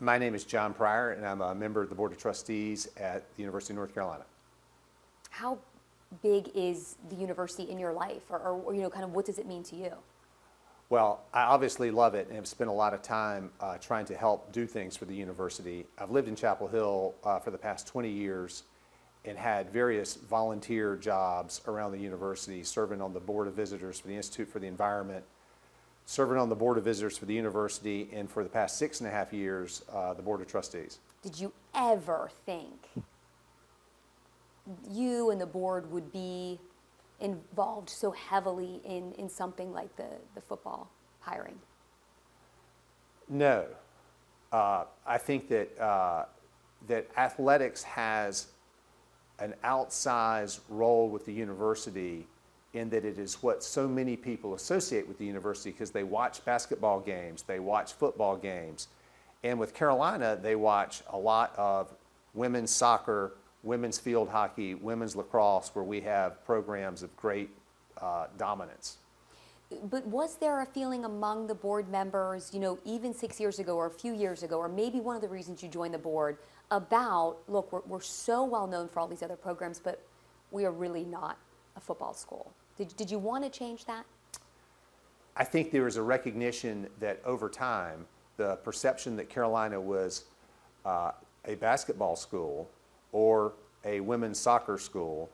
My name is John Pryor, and I'm a member of the Board of Trustees at the University of North Carolina. How big is the university in your life, or kind of what does it mean to you? Well, I obviously love it and have spent a lot of time trying to help do things for the university. I've lived in Chapel Hill for the past 20 years and had various volunteer jobs around the university, serving on the Board of Visitors for the Institute for the Environment, serving on the Board of Visitors for the university, and for the past 6.5 years, the Board of Trustees. Did you ever think you and the board would be involved so heavily in something like the football hiring? No. I think that that athletics has an outsized role with the university in that it is what so many people associate with the university because they watch basketball games, they watch football games, and with Carolina, they watch a lot of women's soccer, women's field hockey, women's lacrosse, where we have programs of great dominance. But was there a feeling among the board members, even 6 years ago or a few years ago, or maybe one of the reasons you joined the board, about, look, we're so well known for all these other programs, but we are really not a football school? Did you want to change that? I think there is a recognition that over time, the perception that Carolina was a basketball school or a women's soccer school,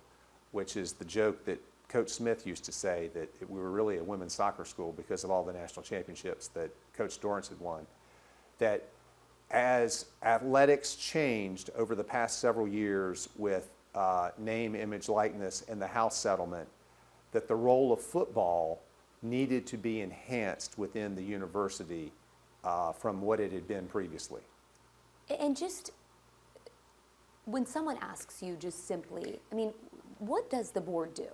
which is the joke that Coach Smith used to say, that we were really a women's soccer school because of all the national championships that Coach Dorrance had won, that as athletics changed over the past several years with name, image, likeness, and the House settlement, that the role of football needed to be enhanced within the university from what it had been previously. And just when someone asks you just simply, what does the board do?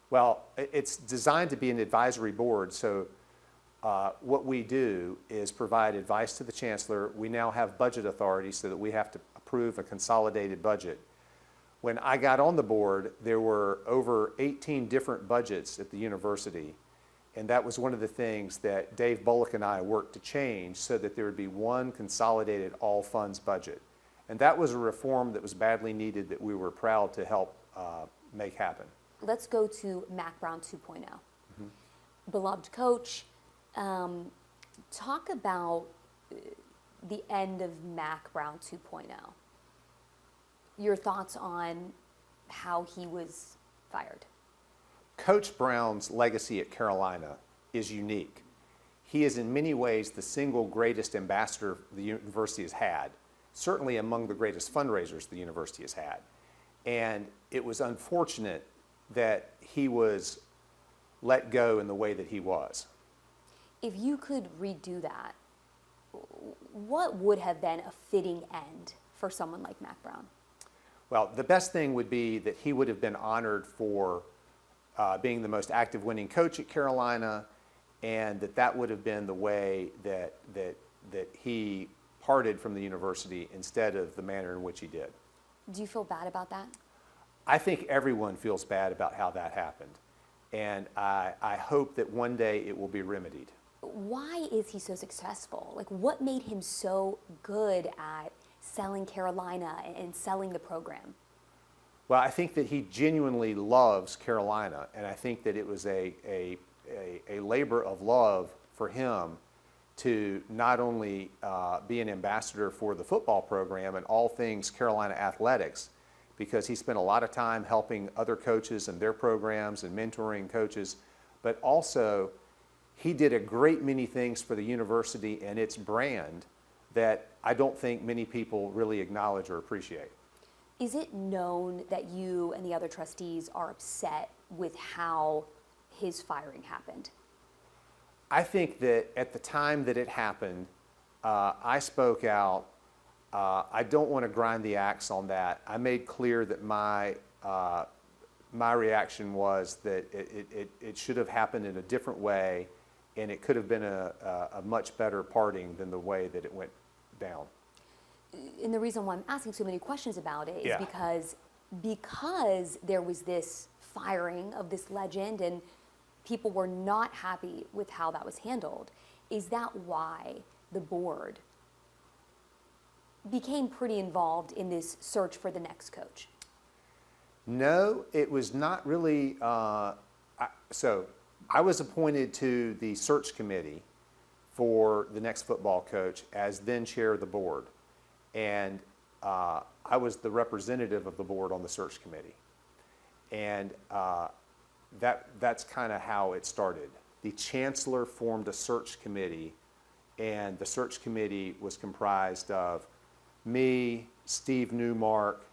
Well, it's designed to be an advisory board, so what we do is provide advice to the chancellor. We now have budget authority so that we have to approve a consolidated budget. When I got on the board, there were over 18 different budgets at the university, and that was one of the things that Dave Bullock and I worked to change so that there would be one consolidated all-funds budget. And that was a reform that was badly needed that we were proud to help make happen. Let's go to Mack Brown 2.0. Mm-hmm. Beloved coach, talk about the end of Mack Brown 2.0. Your thoughts on how he was fired. Coach Brown's legacy at Carolina is unique. He is in many ways the single greatest ambassador the university has had, certainly among the greatest fundraisers the university has had. And it was unfortunate that he was let go in the way that he was. If you could redo that, what would have been a fitting end for someone like Mack Brown? Well, the best thing would be that he would have been honored for being the most active winning coach at Carolina, and that would have been the way that he parted from the university instead of the manner in which he did. Do you feel bad about that? I think everyone feels bad about how that happened, and I hope that one day it will be remedied. Why is he so successful? Like, what made him so good at selling Carolina and selling the program? Well, I think that he genuinely loves Carolina, and I think that it was a labor of love for him to not only be an ambassador for the football program and all things Carolina athletics, because he spent a lot of time helping other coaches and their programs and mentoring coaches, but also he did a great many things for the university and its brand that I don't think many people really acknowledge or appreciate. Is it known that you and the other trustees are upset with how his firing happened? I think that at the time that it happened, I spoke out. I don't want to grind the axe on that. I made clear that my reaction was that it should have happened in a different way, and it could have been a much better parting than the way that it went down. And the reason why I'm asking so many questions about it is because there was this firing of this legend and people were not happy with how that was handled. Is that why the board became pretty involved in this search for the next coach. No, it was not really. So I was appointed to the search committee for the next football coach as then chair of the board. And I was the representative of the board on the search committee. And that's kind of how it started. The chancellor formed a search committee, and the search committee was comprised of me, Steve Newmark,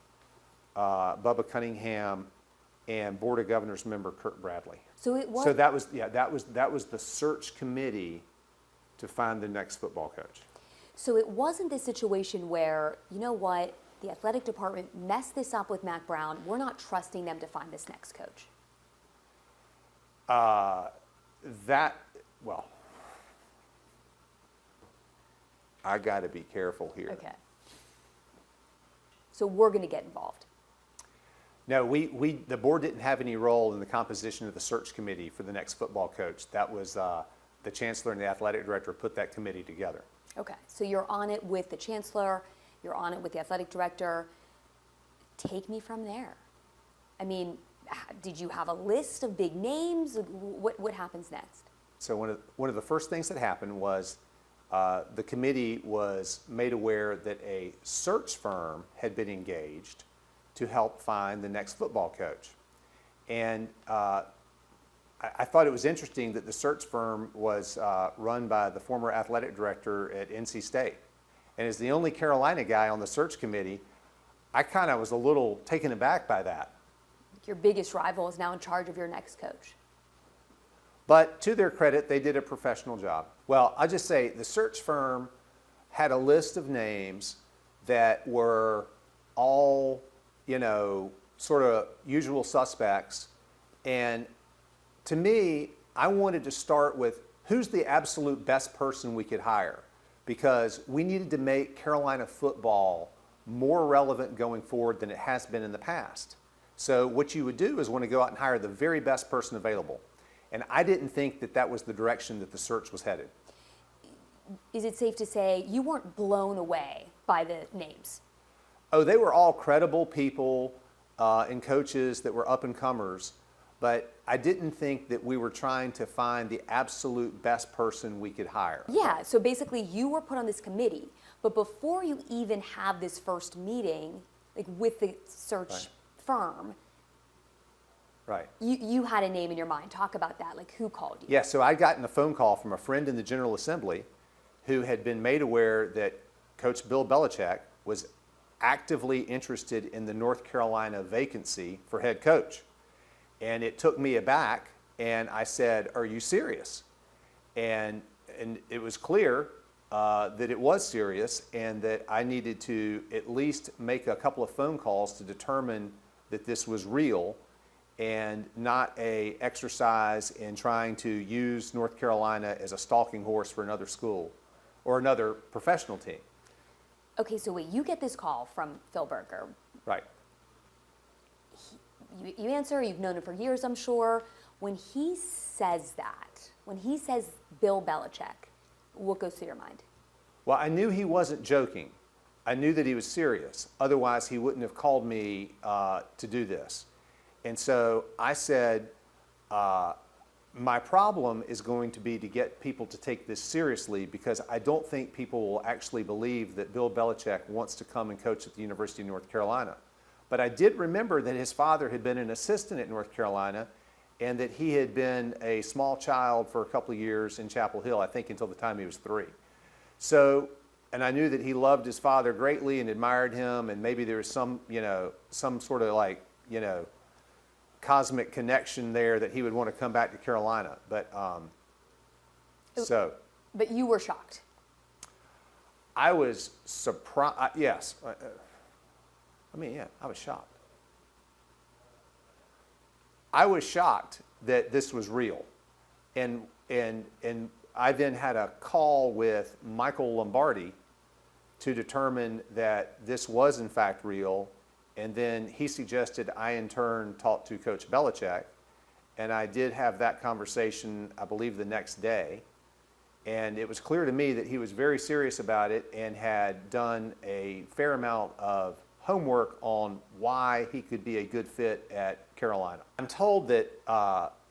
Bubba Cunningham, and Board of Governors member Kurt Bradley. So it was. So that was the search committee to find the next football coach. So it wasn't this situation where, you know what, the athletic department messed this up with Mac Brown. We're not trusting them to find this next coach. Well, I got to be careful here. Okay. So we're going to get involved. No, the board didn't have any role in the composition of the search committee for the next football coach. That was the chancellor and the athletic director put that committee together. Okay, so you're on it with the chancellor, you're on it with the athletic director. Take me from there. I mean, did you have a list of big names? What happens next? So one of the first things that happened was the committee was made aware that a search firm had been engaged to help find the next football coach. And I thought it was interesting that the search firm was run by the former athletic director at NC State. And as the only Carolina guy on the search committee, I kind of was a little taken aback by that. Your biggest rival is now in charge of your next coach. But to their credit, they did a professional job. Well, I'll just say the search firm had a list of names that were all, sort of usual suspects. And to me, I wanted to start with who's the absolute best person we could hire, because we needed to make Carolina football more relevant going forward than it has been in the past. So what you would do is want to go out and hire the very best person available. And I didn't think that that was the direction that the search was headed. Is it safe to say you weren't blown away by the names? Oh, they were all credible people and coaches that were up-and-comers, but I didn't think that we were trying to find the absolute best person we could hire. Yeah, so basically you were put on this committee, but before you even have this first meeting, like with the search firm, Right. you had a name in your mind. Talk about that, like who called you? Yeah, so I'd gotten a phone call from a friend in the General Assembly who had been made aware that Coach Bill Belichick was actively interested in the North Carolina vacancy for head coach. And it took me aback, and I said, "Are you serious?" And it was clear that it was serious, and that I needed to at least make a couple of phone calls to determine that this was real and not a exercise in trying to use North Carolina as a stalking horse for another school or another professional team. Okay, so wait, you get this call from Phil Berger. Right. You answer, you've known him for years, I'm sure. When he says that, when he says Bill Belichick, what goes through your mind? Well, I knew he wasn't joking. I knew that he was serious. Otherwise, he wouldn't have called me to do this. And so I said, my problem is going to be to get people to take this seriously, because I don't think people will actually believe that Bill Belichick wants to come and coach at the University of North Carolina. But I did remember that his father had been an assistant at North Carolina, and that he had been a small child for a couple of years in Chapel Hill, I think until the time he was 3. So, and I knew that he loved his father greatly and admired him, and maybe there was some sort of cosmic connection there that he would want to come back to Carolina. But But you were shocked. I was surprised. Yes. I was shocked. I was shocked that this was real. And I then had a call with Michael Lombardi to determine that this was in fact real. And then he suggested I in turn talk to Coach Belichick. And I did have that conversation, I believe, the next day. And it was clear to me that he was very serious about it and had done a fair amount of homework on why he could be a good fit at Carolina. I'm told that,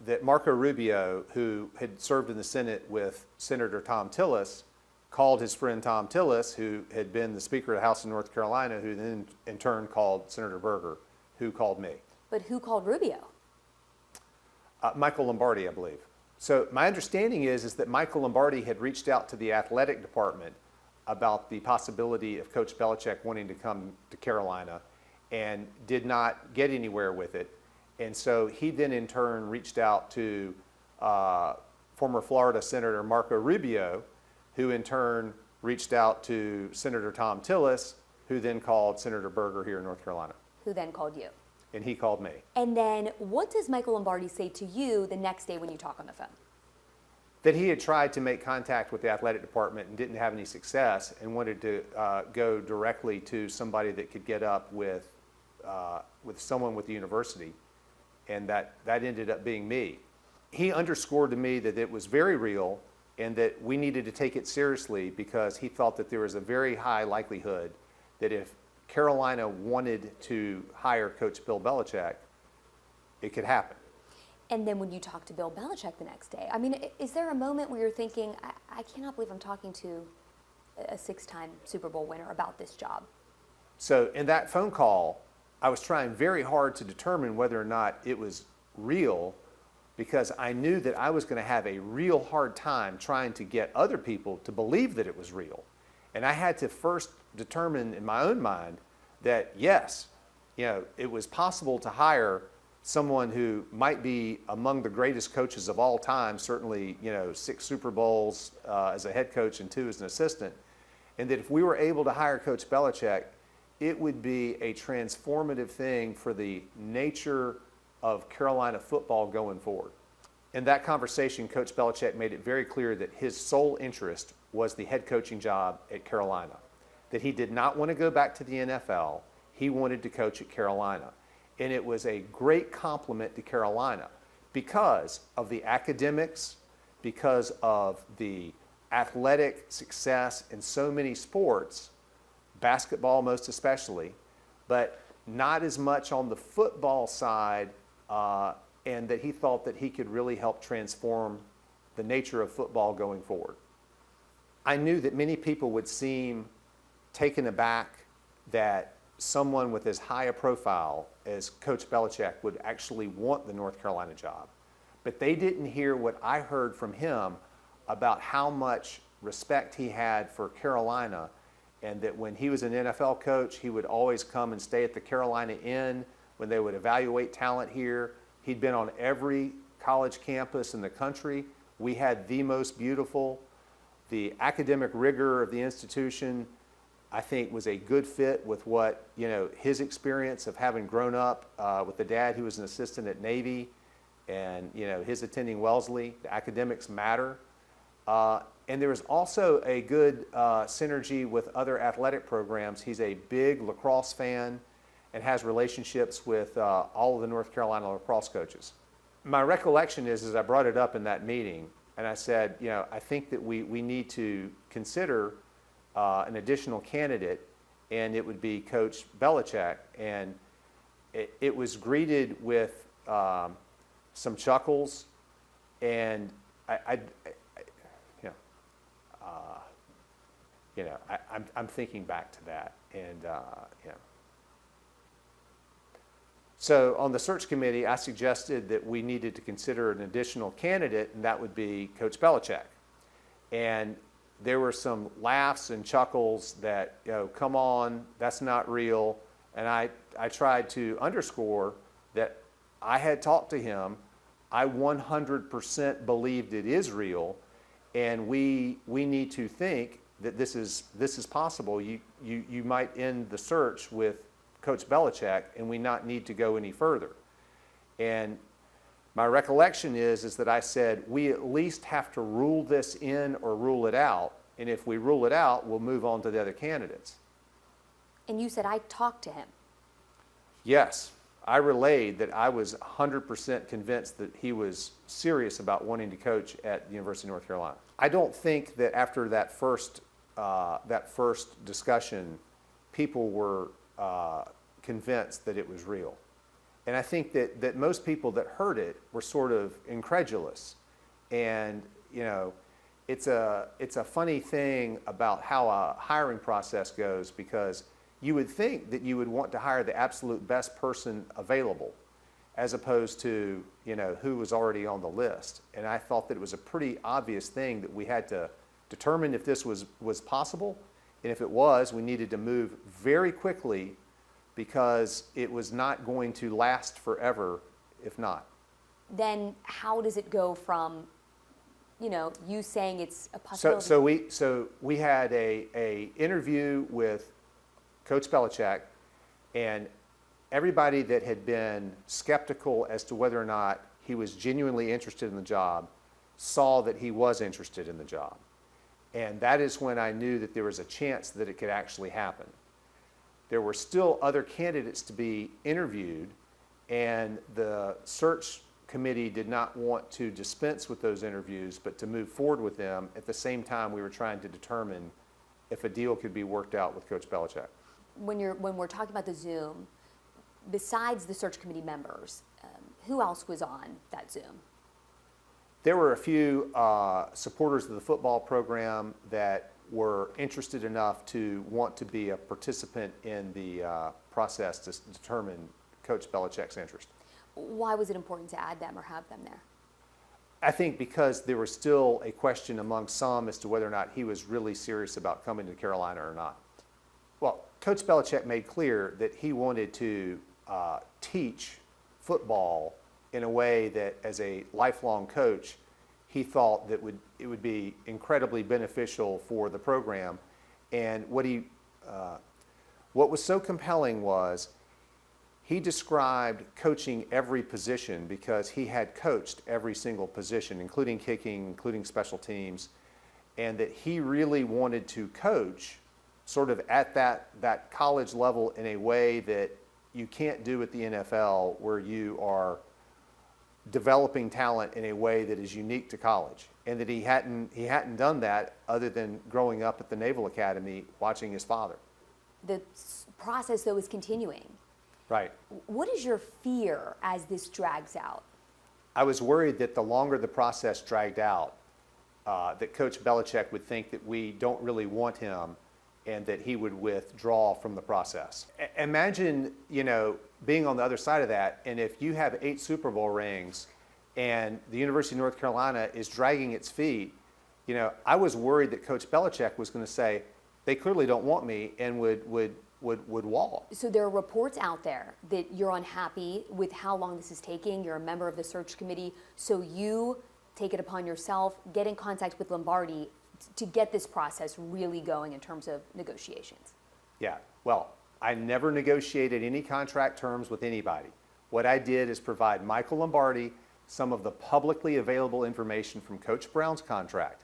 that Marco Rubio, who had served in the Senate with Senator Tom Tillis, called his friend Tom Tillis, who had been the Speaker of the House of North Carolina, who then in turn called Senator Berger, who called me. But who called Rubio? Michael Lombardi, I believe. So my understanding is that Michael Lombardi had reached out to the athletic department about the possibility of Coach Belichick wanting to come to Carolina and did not get anywhere with it. And so he then in turn reached out to former Florida Senator Marco Rubio, who in turn reached out to Senator Tom Tillis, who then called Senator Berger here in North Carolina. Who then called you? And he called me. And then what does Michael Lombardi say to you the next day when you talk on the phone? That he had tried to make contact with the athletic department and didn't have any success and wanted to go directly to somebody that could get up with someone with the university, and that ended up being me. He underscored to me that it was very real and that we needed to take it seriously because he felt that there was a very high likelihood that if Carolina wanted to hire Coach Bill Belichick, it could happen. And then when you talk to Bill Belichick the next day, I mean, is there a moment where you're thinking, I cannot believe I'm talking to a 6-time Super Bowl winner about this job? So in that phone call, I was trying very hard to determine whether or not it was real because I knew that I was going to have a real hard time trying to get other people to believe that it was real. And I had to first determine in my own mind that yes, it was possible to hire someone who might be among the greatest coaches of all time, certainly 6 Super Bowls as a head coach and 2 as an assistant, and that if we were able to hire Coach Belichick, it would be a transformative thing for the nature of Carolina football going forward. In that conversation, Coach Belichick made it very clear that his sole interest was the head coaching job at Carolina, that he did not want to go back to the NFL, he wanted to coach at Carolina. And it was a great compliment to Carolina because of the academics, because of the athletic success in so many sports, basketball most especially, but not as much on the football side, and that he thought that he could really help transform the nature of football going forward. I knew that many people would seem taken aback that someone with as high a profile as Coach Belichick would actually want the North Carolina job. But they didn't hear what I heard from him about how much respect he had for Carolina, and that when he was an NFL coach, he would always come and stay at the Carolina Inn when they would evaluate talent here. He'd been on every college campus in the country. We had the most beautiful. The academic rigor of the institution, I think, was a good fit with what, his experience of having grown up with a dad who was an assistant at Navy and, his attending Wellesley. The academics matter. And there was also a good synergy with other athletic programs. He's a big lacrosse fan and has relationships with all of the North Carolina lacrosse coaches. My recollection is I brought it up in that meeting, and I said, I think that we need to consider an additional candidate, and it would be Coach Belichick. And it was greeted with some chuckles, and I'm thinking back to that, and So on the search committee, I suggested that we needed to consider an additional candidate, and that would be Coach Belichick. And there were some laughs and chuckles that, come on, that's not real. And I tried to underscore that I had talked to him. I 100% believed it is real, and we need to think that this is possible. You might end the search with Coach Belichick, and we not need to go any further. And my recollection is that I said, we at least have to rule this in or rule it out, and if we rule it out, we'll move on to the other candidates. And you said, I talked to him. Yes, I relayed that I was 100% convinced that he was serious about wanting to coach at the University of North Carolina. I don't think that after that first discussion, people were convinced that it was real. And I think that most people that heard it were sort of incredulous. And, you know, it's a funny thing about how a hiring process goes, because you would think that you would want to hire the absolute best person available as opposed to, you know, who was already on the list. And I thought that it was a pretty obvious thing that we had to determine if this was possible. And if it was, we needed to move very quickly because it was not going to last forever if not. Then how does it go from, you know, you saying it's a possibility? So we had a interview with Coach Belichick, and everybody that had been skeptical as to whether or not he was genuinely interested in the job saw that he was interested in the job. And that is when I knew that there was a chance that it could actually happen. There were still other candidates to be interviewed, and the search committee did not want to dispense with those interviews, but to move forward with them. At the same time, we were trying to determine if a deal could be worked out with Coach Belichick. When we're talking about the Zoom, besides the search committee members, who else was on that Zoom? There were a few supporters of the football program that were interested enough to want to be a participant in the process to determine Coach Belichick's interest. Why was it important to add them or have them there? I think because there was still a question among some as to whether or not he was really serious about coming to Carolina or not. Well, Coach Belichick made clear that he wanted to teach football in a way that, as a lifelong coach, he thought that it would be incredibly beneficial for the program. And what was so compelling was he described coaching every position, because he had coached every single position, including kicking, including special teams, and that he really wanted to coach sort of at that college level in a way that you can't do at the NFL, where you are developing talent in a way that is unique to college. And that he hadn't done that other than growing up at the Naval Academy watching his father. The process, though, is continuing. Right. What is your fear as this drags out? I was worried that the longer the process dragged out, that Coach Belichick would think that we don't really want him and that he would withdraw from the process. Imagine, you know, being on the other side of that, and if you have 8 Super Bowl rings and the University of North Carolina is dragging its feet, you know, I was worried that Coach Belichick was going to say, they clearly don't want me, and would wall. So there are reports out there that you're unhappy with how long this is taking. You're a member of the search committee, so you take it upon yourself, get in contact with Lombardi to get this process really going in terms of negotiations. Yeah, well, I never negotiated any contract terms with anybody. What I did is provide Michael Lombardi some of the publicly available information from Coach Brown's contract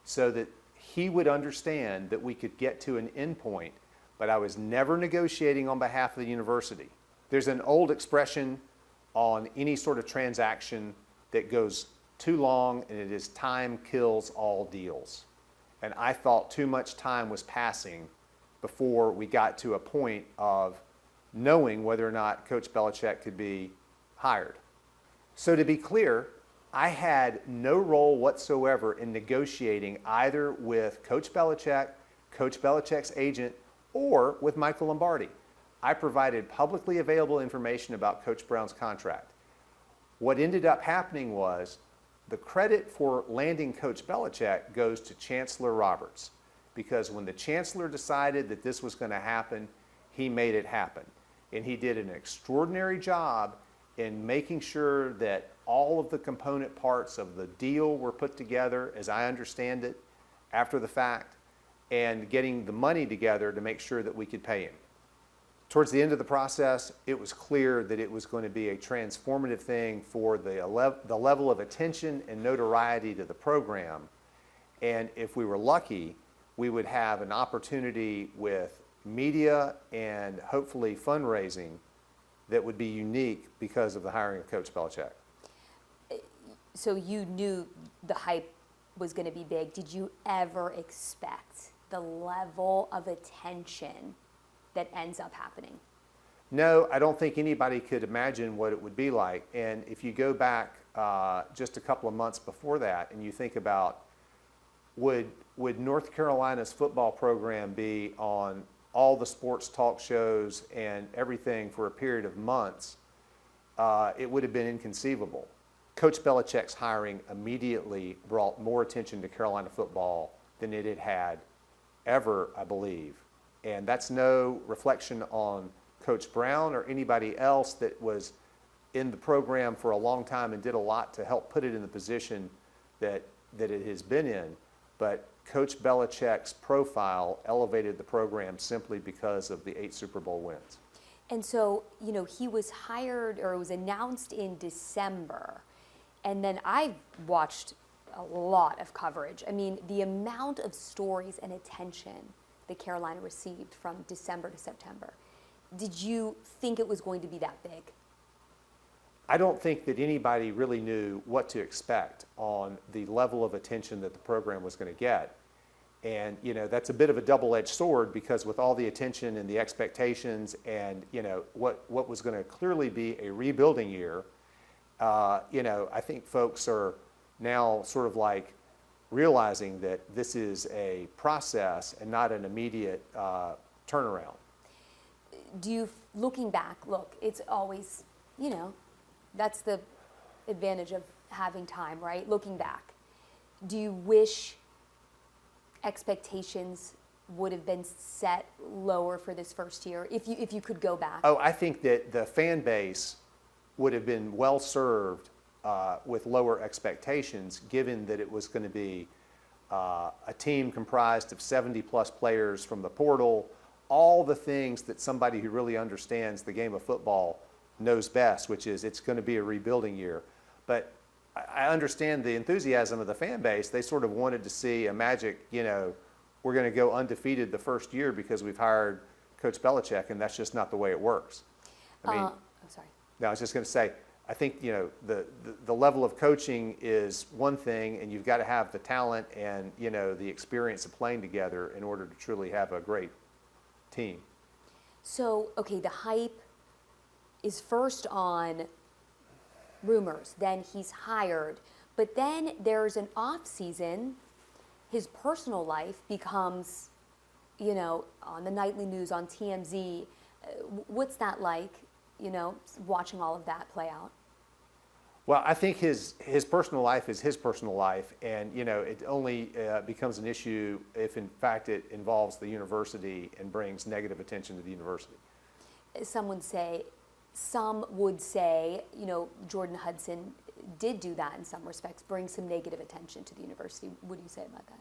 so that he would understand that we could get to an end point, but I was never negotiating on behalf of the university. There's an old expression on any sort of transaction that goes too long, and it is time kills all deals. And I thought too much time was passing before we got to a point of knowing whether or not Coach Belichick could be hired. So to be clear, I had no role whatsoever in negotiating either with Coach Belichick, Coach Belichick's agent, or with Michael Lombardi. I provided publicly available information about Coach Brown's contract. What ended up happening was the credit for landing Coach Belichick goes to Chancellor Roberts, because when the Chancellor decided that this was going to happen, he made it happen. And he did an extraordinary job in making sure that all of the component parts of the deal were put together, as I understand it, after the fact, and getting the money together to make sure that we could pay him. Towards the end of the process, it was clear that it was going to be a transformative thing for the level of attention and notoriety to the program. And if we were lucky, we would have an opportunity with media and hopefully fundraising that would be unique because of the hiring of Coach Belichick. So you knew the hype was going to be big. Did you ever expect the level of attention that ends up happening? No, I don't think anybody could imagine what it would be like. And if you go back just a couple of months before that and you think about would North Carolina's football program be on all the sports talk shows and everything for a period of months, it would have been inconceivable. Coach Belichick's hiring immediately brought more attention to Carolina football than it had had ever, I believe. And that's no reflection on Coach Brown or anybody else that was in the program for a long time and did a lot to help put it in the position that it has been in. But Coach Belichick's profile elevated the program simply because of the 8 Super Bowl wins. And so, you know, he was hired, or it was announced in December. And then I watched a lot of coverage. I mean, the amount of stories and attention that Carolina received from December to September. Did you think it was going to be that big? I don't think that anybody really knew what to expect on the level of attention that the program was going to get. And, you know, that's a bit of a double-edged sword, because with all the attention and the expectations and, you know, what was going to clearly be a rebuilding year, you know, I think folks are now sort of like realizing that this is a process and not an immediate turnaround. Do you, looking back, look, it's always, you know, that's the advantage of having time, right? Looking back, do you wish expectations would have been set lower for this first year if you could go back? Oh, I think that the fan base would have been well served with lower expectations, given that it was going to be a team comprised of 70-plus players from the portal, all the things that somebody who really understands the game of football knows best, which is it's going to be a rebuilding year. But I understand the enthusiasm of the fan base. They sort of wanted to see a magic, you know, we're going to go undefeated the first year because we've hired Coach Belichick, and that's just not the way it works. I mean, sorry. no, I was just going to say, I think, you know, the level of coaching is one thing, and you've got to have the talent and, you know, the experience of playing together in order to truly have a great team. So, okay, the hype is first on rumors, then he's hired, but then there's an off season. His personal life becomes, you know, on the nightly news, on TMZ. What's that like, you know, watching all of that play out? Well, I think his personal life is his personal life, and, you know, it only becomes an issue if, in fact, it involves the university and brings negative attention to the university. Some would say, you know, Jordan Hudson did do that in some respects, bring some negative attention to the university. What do you say about that?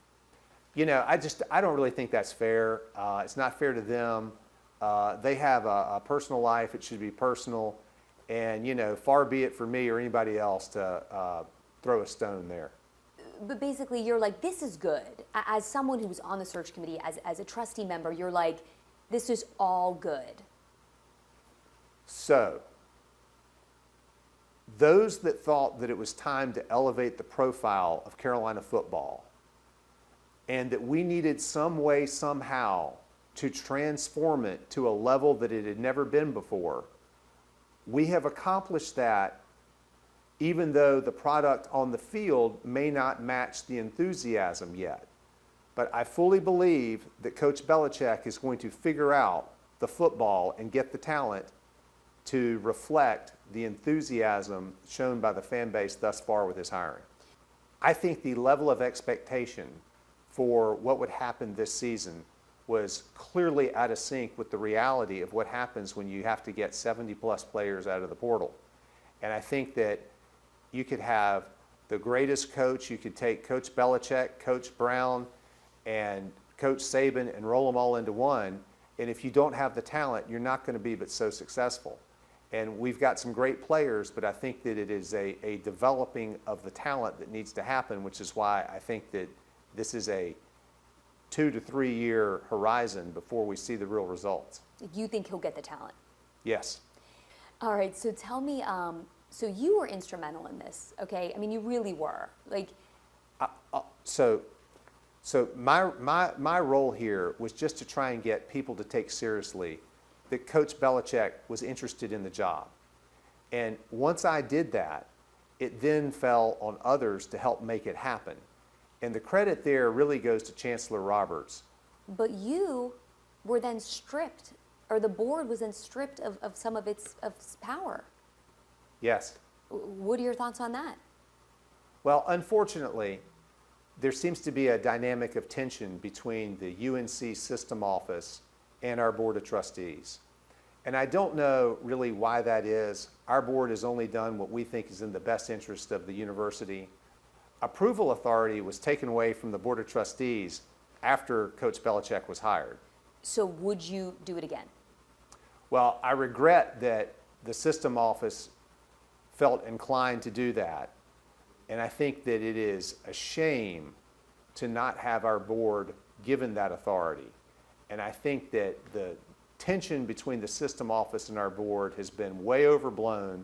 You know, I don't really think that's fair. It's not fair to them. They have a personal life. It should be personal. And, you know, far be it for me or anybody else to throw a stone there. But basically, you're like, this is good. As someone who was on the search committee, as a trustee member, you're like, this is all good. So, those that thought that it was time to elevate the profile of Carolina football and that we needed some way, somehow, to transform it to a level that it had never been before, we have accomplished that, even though the product on the field may not match the enthusiasm yet. But I fully believe that Coach Belichick is going to figure out the football and get the talent to reflect the enthusiasm shown by the fan base thus far with his hiring. I think the level of expectation for what would happen this season was clearly out of sync with the reality of what happens when you have to get 70-plus players out of the portal. And I think that you could have the greatest coach. You could take Coach Belichick, Coach Brown, and Coach Saban and roll them all into one. And if you don't have the talent, you're not going to be but so successful. And we've got some great players, but I think that it is a developing of the talent that needs to happen, which is why I think that this is a 2 to 3 year horizon before we see the real results. You think he'll get the talent? Yes. All right, so tell me, so you were instrumental in this, okay? I mean, you really were. Like, So my role here was just to try and get people to take seriously that Coach Belichick was interested in the job. And once I did that, it then fell on others to help make it happen. And the credit there really goes to Chancellor Roberts. but you were then stripped, or the board was then stripped of some of its power. Yes. What are your thoughts on that? Well, unfortunately, there seems to be a dynamic of tension between the UNC system office and our Board of Trustees. And I don't know really why that is. Our board has only done what we think is in the best interest of the university. Approval authority was taken away from the Board of Trustees after Coach Belichick was hired. So would you do it again? Well, I regret that the system office felt inclined to do that. And I think that it is a shame to not have our board given that authority. And I think that the tension between the system office and our board has been way overblown,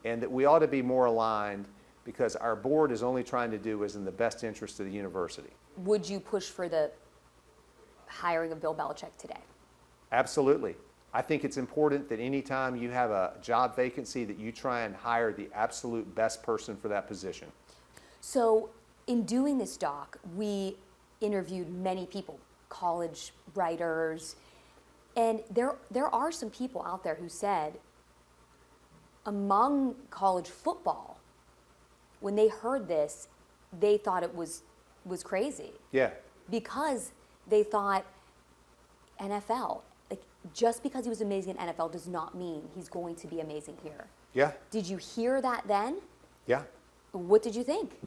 and that we ought to be more aligned, because our board is only trying to do what is in the best interest of the university. Would you push for the hiring of Bill Belichick today? Absolutely. I think it's important that anytime you have a job vacancy that you try and hire the absolute best person for that position. So in doing this doc, we interviewed many people, college writers, and there are some people out there who said among college football, when they heard this, they thought it was crazy. Yeah. Because they thought NFL, like, just because he was amazing in NFL does not mean he's going to be amazing here. Yeah. Did you hear that then? Yeah. What did you think?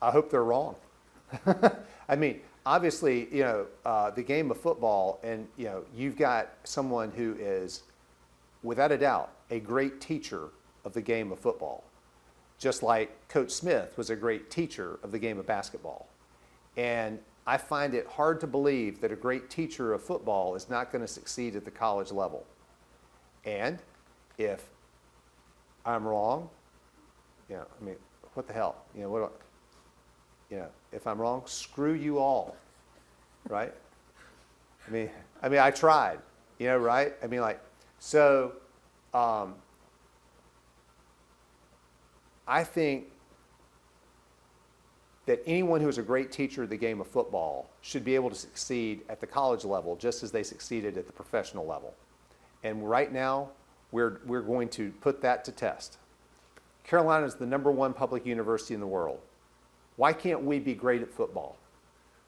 I hope they're wrong. I mean, obviously, the game of football, and, you've got someone who is, without a doubt, a great teacher of the game of football, just like Coach Smith was a great teacher of the game of basketball. And I find it hard to believe that a great teacher of football is not going to succeed at the college level. And if I'm wrong, what the hell? If I'm wrong, screw you all, right? I tried, right? I think that anyone who is a great teacher of the game of football should be able to succeed at the college level just as they succeeded at the professional level. And right now, we're going to put that to test. Carolina is the #1 public university in the world. Why can't we be great at football?